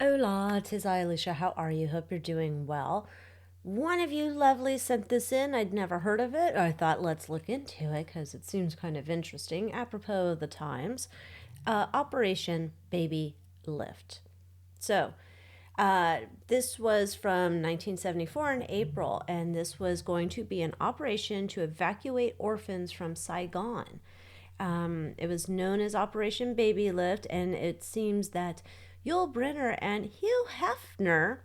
Hola, 'tis Alycia. How are you? Hope you're doing well. One of you lovely sent this in. I'd never heard of it. I thought let's look into it because it seems kind of interesting. Apropos of the times, Operation Baby Lift. So, this was from 1974 in April, and this was going to be an operation to evacuate orphans from Saigon. It was known as Operation Babylift, and it seems that Yul Brynner and Hugh Hefner,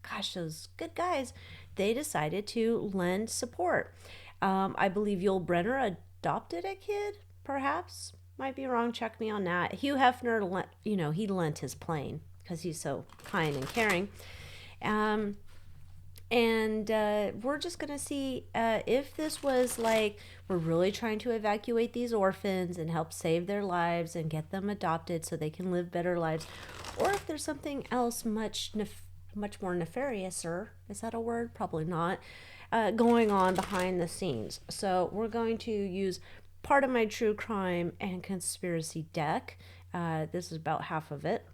gosh, those good guys, they decided to lend support. I believe Yul Brynner adopted a kid, perhaps. Might be wrong. Check me on that. Hugh Hefner, he lent his plane because he's so kind and caring. And we're just going to see if this was like we're really trying to evacuate these orphans and help save their lives and get them adopted so they can live better lives, or if there's something else much more nefarious, is that a word? Probably not, going on behind the scenes. So we're going to use part of my true crime and conspiracy deck. This is about half of it,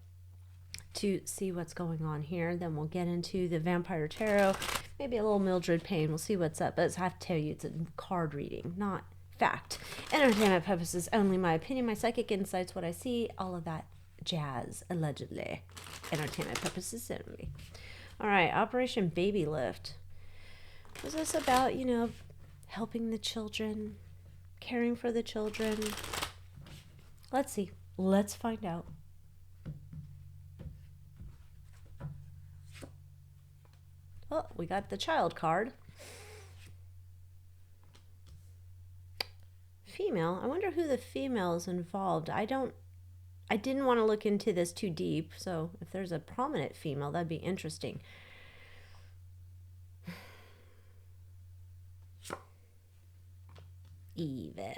to see what's going on here. Then we'll get into the Vampire Tarot, maybe a little Mildred Payne. We'll see what's up. But I have to tell you, it's a card reading, not fact. Entertainment purposes only. My opinion, my psychic insights, what I see, all of that jazz, allegedly. Entertainment purposes only. All right, Operation Baby Lift. Was this about, helping the children, caring for the children? Let's see. Let's find out. Oh, we got the child card. Female. I wonder who the female is involved. I didn't want to look into this too deep, so if there's a prominent female, that'd be interesting. Evil.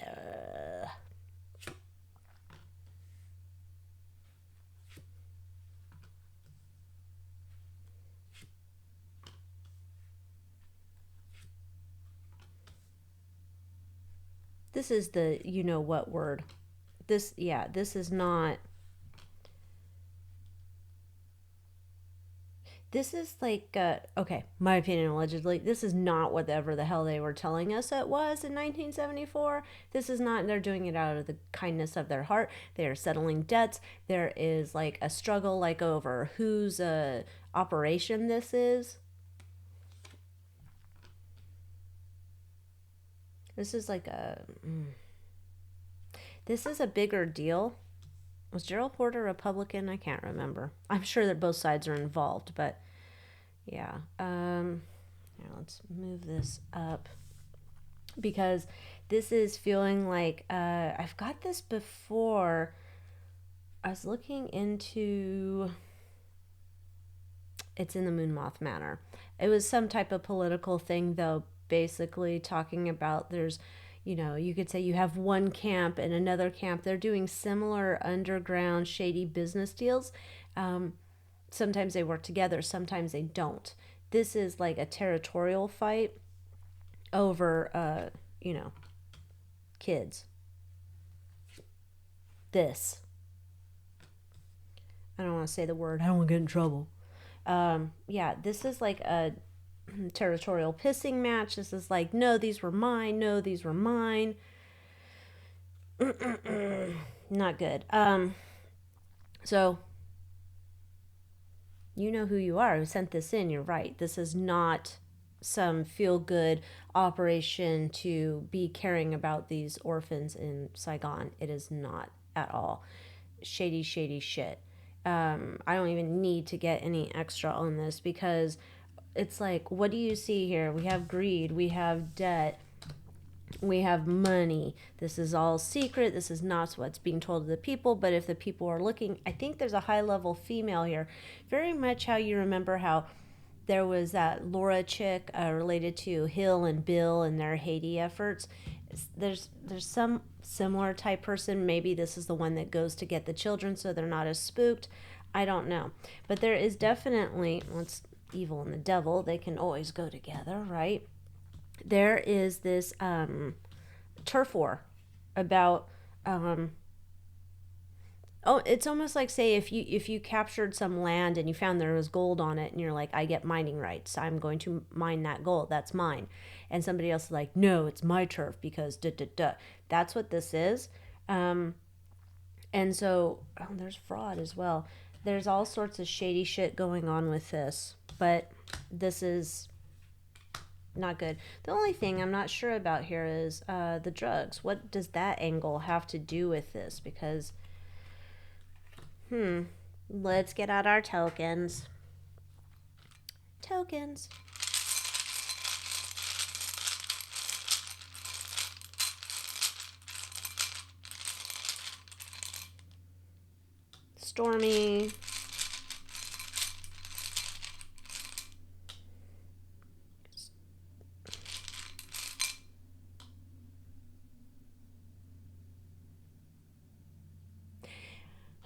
This is the you-know-what word. This is not... This is like, okay, my opinion, allegedly, this is not whatever the hell they were telling us it was in 1974. This is not, they're doing it out of the kindness of their heart. They are settling debts. There is like a struggle like over whose operation this is. This is like this is a bigger deal. Was Gerald Ford a Republican? I can't remember. I'm sure that both sides are involved, but yeah. Here, let's move this up because this is feeling like I've got this before. I was looking into... It's in the Moon Moth Manor. It was some type of political thing, though, basically talking about there's... you could say you have one camp and another camp. They're doing similar underground shady business deals. Sometimes they work together, sometimes they don't. This is like a territorial fight over, kids. This. I don't want to say the word. I don't want to get in trouble. This is like a territorial pissing match. This is like, no, these were mine. No, these were mine. Not good. So you know who you are who sent this in. You're right. This is not some feel-good operation to be caring about these orphans in Saigon. It is not at all. Shady shit. I don't even need to get any extra on this because it's like, what do you see here? We have greed, we have debt, we have money. This is all secret. This is not what's being told to the people, but if the people are looking, I think there's a high-level female here. Very much how you remember how there was that Laura chick related to Hill and Bill and their Haiti efforts. There's some similar type person. Maybe this is the one that goes to get the children so they're not as spooked. I don't know. But there is definitely, it's evil and the devil. They can always go together, right? There is this turf war about Oh, it's almost like, say, if you captured some land and you found there was gold on it, and you're like, I get mining rights, I'm going to mine that gold, that's mine. And somebody else is like, no, it's my turf because da da da. That's what this is. um and so, oh, there's fraud as well. There's all sorts of shady shit going on with this, but this is not good. The only thing I'm not sure about here is the drugs. What does that angle have to do with this? Because let's get out our tokens. Tokens. Stormy.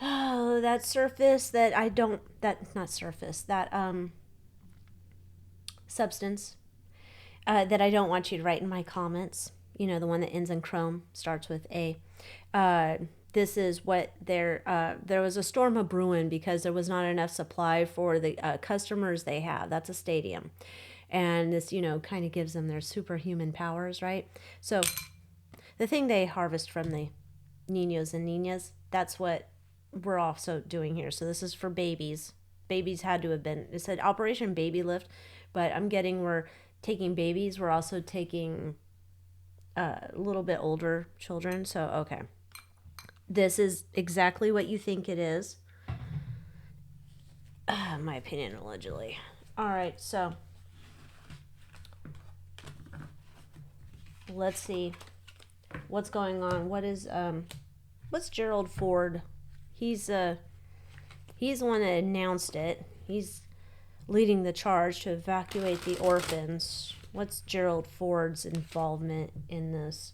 Oh, that surface that I don't, that, not surface, that substance that I don't want you to write in my comments. You know, the one that ends in chrome, starts with A. Uh, this is what there was a storm of brewing because there was not enough supply for the customers they have. That's a stadium. And this, kind of gives them their superhuman powers, right? So the thing they harvest from the niños and niñas, that's what we're also doing here. So this is for babies. Babies had to have been, it said Operation Babylift, but I'm getting, we're taking babies. We're also taking a little bit older children. So, okay. This is exactly what you think it is. My opinion, allegedly. All right, so let's see what's going on. What's Gerald Ford? He's the one that announced it. He's leading the charge to evacuate the orphans. What's Gerald Ford's involvement in this?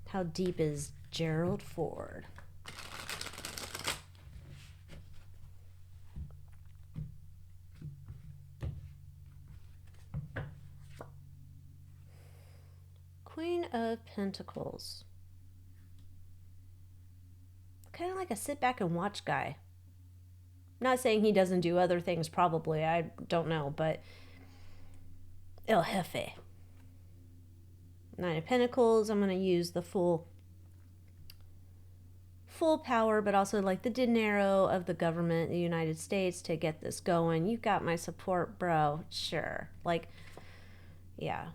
How deep is Gerald Ford? Queen of Pentacles. Kind of like a sit back and watch guy. Not saying he doesn't do other things, probably. I don't know, but El Jefe. Nine of Pentacles. I'm going to use the full power, but also like the dinero of the government, the United States, to get this going. You got my support, bro. Sure. Like, yeah.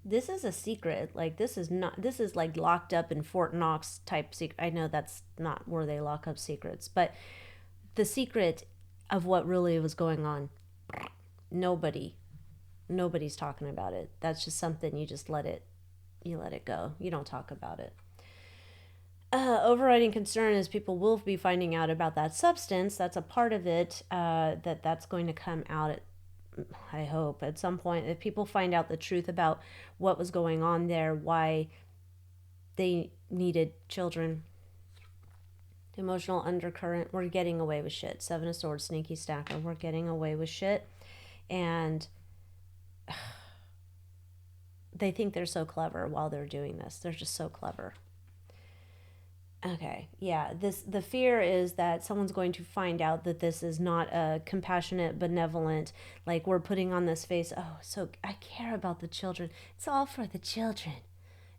This is a secret. Like, this is like locked up in Fort Knox type secret. I know that's not where they lock up secrets, but the secret of what really was going on, nobody's talking about it. That's just something you just let it go. You don't talk about it. Overriding concern is people will be finding out about that substance. That's a part of it. That's going to come out at, I hope, at some point, if people find out the truth about what was going on there, why they needed children. Emotional undercurrent. We're getting away with shit. Seven of Swords, sneaky stacker. We're getting away with shit. And they think they're so clever while they're doing this. They're just so clever. Okay, yeah, the fear is that someone's going to find out that this is not a compassionate, benevolent, like, we're putting on this face, oh, so I care about the children. It's all for the children.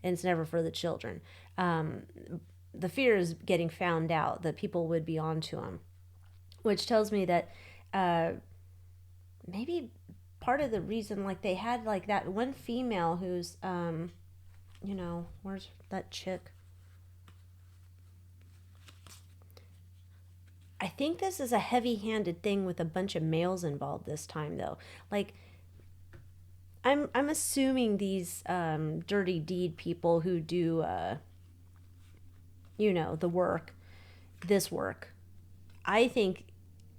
And it's never for the children. The fear is getting found out, that people would be onto them, which tells me that maybe part of the reason, like, they had, like, that one female who's, where's that chick? I think this is a heavy-handed thing with a bunch of males involved this time, though. Like, I'm assuming these dirty deed people who do, the work, this work. I think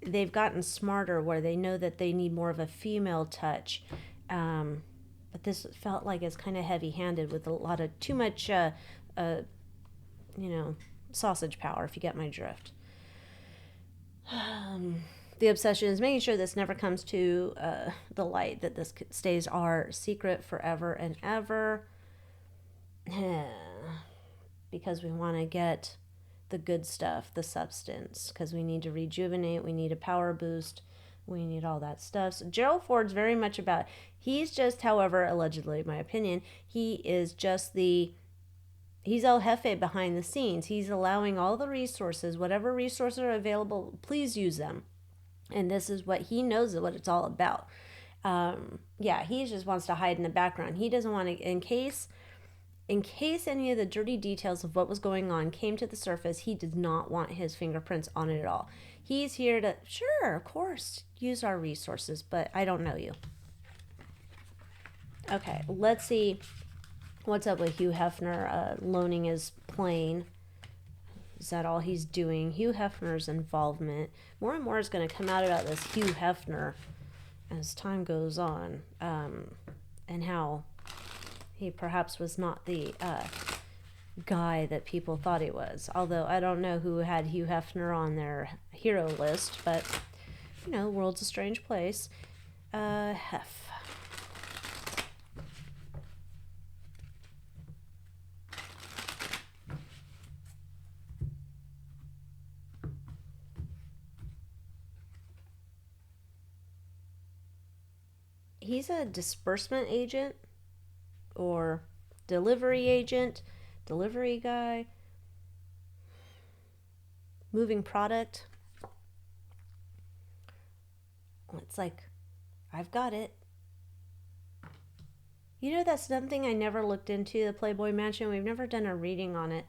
they've gotten smarter where they know that they need more of a female touch. But this felt like it's kind of heavy-handed with a lot of too much, sausage power, if you get my drift. The obsession is making sure this never comes to the light, that this stays our secret forever and ever. Because we want to get the good stuff, the substance, because we need to rejuvenate, we need a power boost, we need all that stuff. So Gerald Ford's very much about, he's just, however, allegedly, in my opinion, he is just he's El Jefe behind the scenes. He's allowing all the resources, whatever resources are available, please use them. And this is what he knows what it's all about. Yeah, he just wants to hide in the background. He doesn't want to, in case any of the dirty details of what was going on came to the surface, he did not want his fingerprints on it at all. He's here to, sure, of course, use our resources, but I don't know you. Okay, let's see what's up with Hugh Hefner loaning his plane. Is that all he's doing? Hugh Hefner's involvement. More and more is going to come out about this Hugh Hefner as time goes on, and how he perhaps was not the guy that people thought he was. Although I don't know who had Hugh Hefner on their hero list, but, you know, the world's a strange place. Hef. He's a disbursement agent or delivery agent, delivery guy, moving product. It's like, I've got it. You know, that's something I never looked into, the Playboy Mansion. We've never done a reading on it.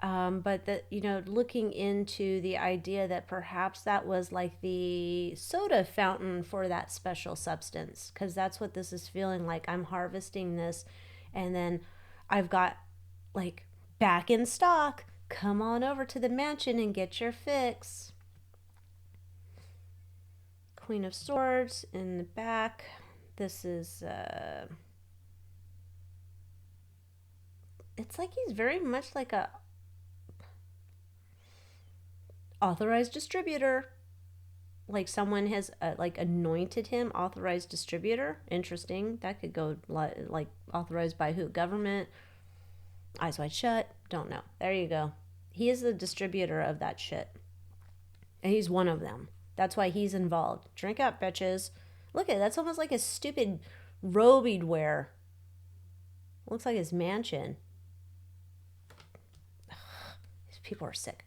But that, you know, looking into the idea that perhaps that was like the soda fountain for that special substance, because that's what this is feeling like. I'm harvesting this, and then I've got, like, back in stock. Come on over to the mansion and get your fix. Queen of Swords in the back. This is it's like he's very much like a authorized distributor, like someone has like anointed him authorized distributor. Interesting. That could go like authorized by who? Government? Eyes wide shut? Don't know. There you go. He is the distributor of that shit, and he's one of them. That's why he's involved. Drink up, bitches. Look at it. That's almost like a stupid robe he'd wear. Looks like his mansion. These people are sick.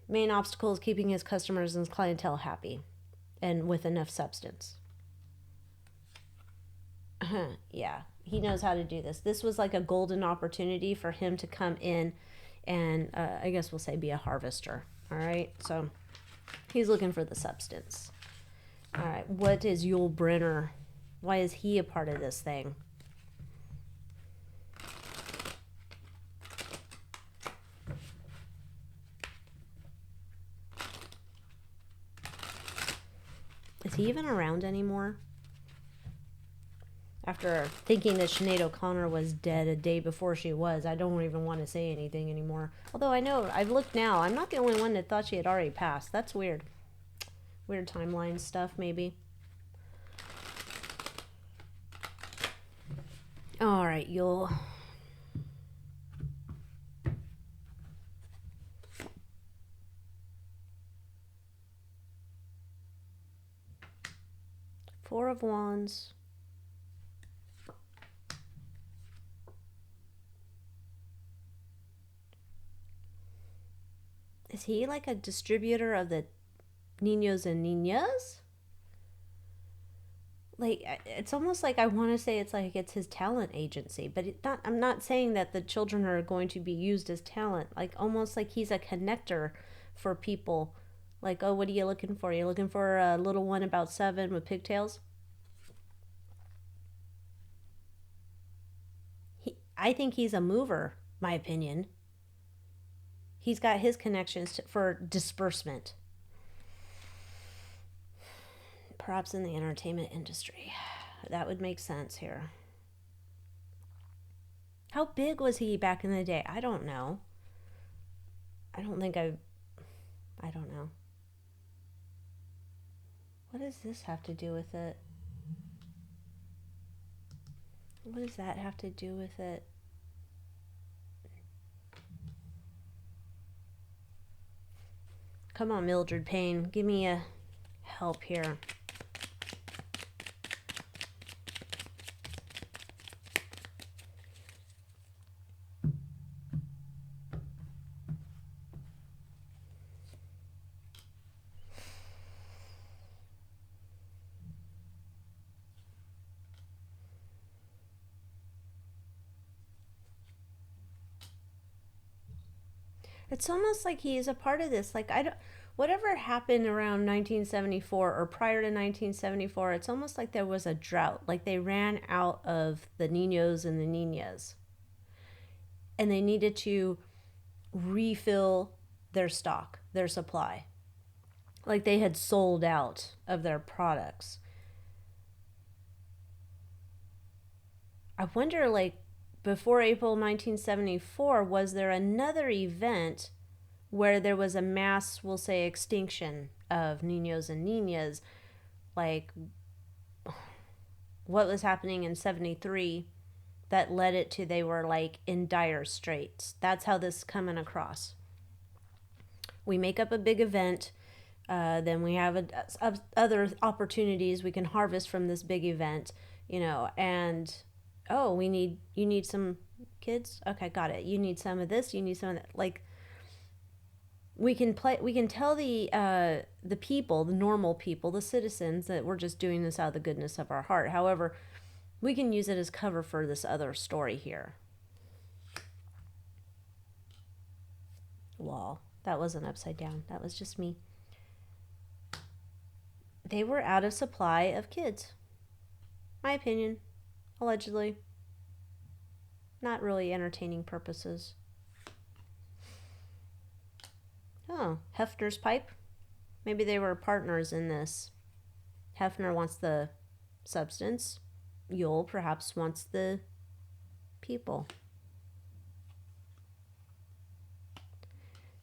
Main obstacle is keeping his customers and his clientele happy and with enough substance. Yeah, he knows how to do this. This was like a golden opportunity for him to come in and I guess we'll say be a harvester. All right, so he's looking for the substance. All right, what is Yul Brynner? Why is he a part of this thing? Is he even around anymore? After thinking that Sinead O'Connor was dead a day before she was, I don't even want to say anything anymore. Although I know, I've looked now, I'm not the only one that thought she had already passed. That's weird. Weird timeline stuff, maybe. All right, Yul. Four of Wands. Is he like a distributor of the niños and niñas? Like, it's almost like I want to say it's like it's his talent agency, but I'm not saying that the children are going to be used as talent. Like, almost like he's a connector for people. Like, oh, what are you looking for? You're looking for a little one about 7 with pigtails? I think he's a mover, my opinion. He's got his connections for disbursement. Perhaps in the entertainment industry. That would make sense here. How big was he back in the day? I don't know. I don't know. What does this have to do with it? What does that have to do with it? Come on, Mildred Payne. Give me a help here. It's almost like he is a part of this. Like, I don't, whatever happened around 1974 or prior to 1974, it's almost like there was a drought. Like they ran out of the niños and the niñas. And they needed to refill their stock, their supply. Like they had sold out of their products. I wonder, like, before April 1974, was there another event where there was a mass, we'll say, extinction of niños and niñas? Like, what was happening in 73 that led it to they were, like, in dire straits? That's how this is coming across. We make up a big event, then we have other opportunities we can harvest from this big event, you know, and oh, you need some kids? Okay, got it. You need some of this, you need some of that. Like, we can tell the people, the normal people, the citizens, that we're just doing this out of the goodness of our heart. However, we can use it as cover for this other story here. Wall. That wasn't upside down. That was just me. They were out of supply of kids. My opinion. Allegedly. Not really entertaining purposes. Oh, Hefner's pipe. Maybe they were partners in this. Hefner wants the substance. Yule perhaps wants the people.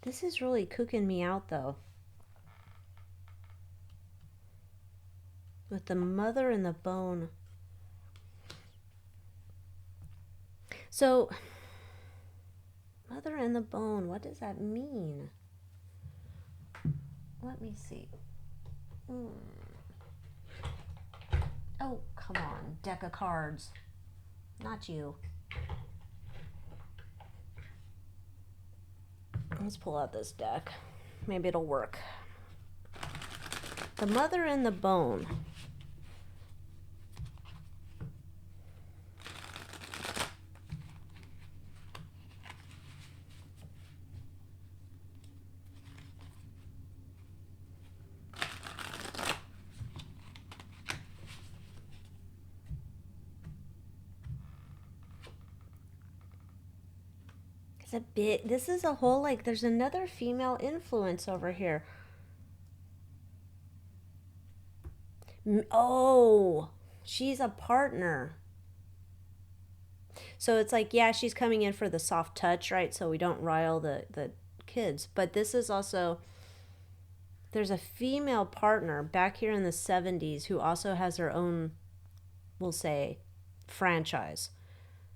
This is really cooking me out, though. With the mother and the bone. So, mother and the bone, what does that mean? Let me see. Oh, come on, deck of cards. Not you. Let's pull out this deck. Maybe it'll work. The mother and the bone. This is a whole, like, there's another female influence over here. Oh, she's a partner. So it's like, yeah, she's coming in for the soft touch, right? So we don't rile the kids. But this is also, there's a female partner back here in the 70s who also has her own, we'll say, franchise.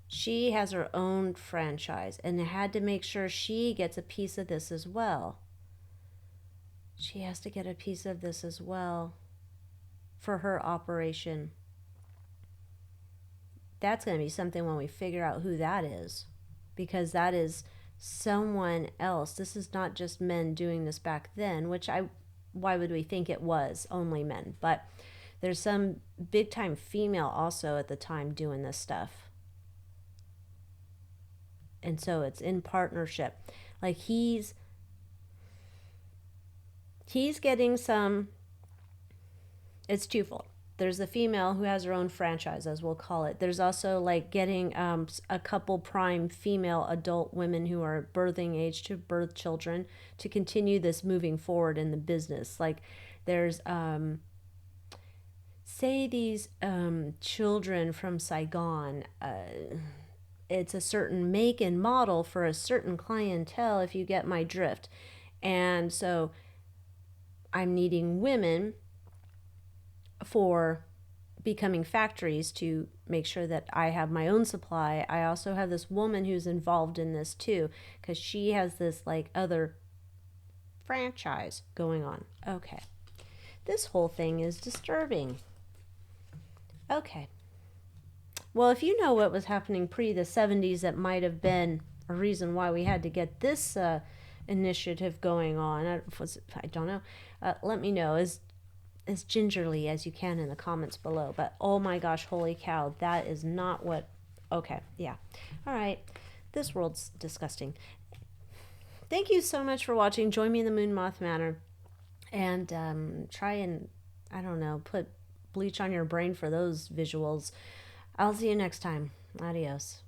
She has her own franchise and had to make sure she gets a piece of this as well. She has to get a piece of this as well for her operation. That's going to be something when we figure out who that is, because that is someone else. This is not just men doing this back then, why would we think it was only men? But there's some big time female also at the time doing this stuff. And so it's in partnership. Like he's getting some, it's twofold. There's the female who has her own franchise, as we'll call it. There's also like getting a couple prime female adult women who are birthing age to birth children to continue this moving forward in the business. Like there's, say these children from Saigon, it's a certain make and model for a certain clientele, if you get my drift. And so I'm needing women for becoming factories to make sure that I have my own supply, I also have this woman who's involved in this too, because she has this like other franchise going on. Okay. This whole thing is disturbing. Okay. Well, if you know what was happening pre the 70s, that might have been a reason why we had to get this initiative going on. I don't know. Let me know as gingerly as you can in the comments below. But oh my gosh, holy cow, that is not what... Okay, yeah. All right. This world's disgusting. Thank you so much for watching. Join me in the Moon Moth Manor. And try and, I don't know, put bleach on your brain for those visuals. I'll see you next time. Adios.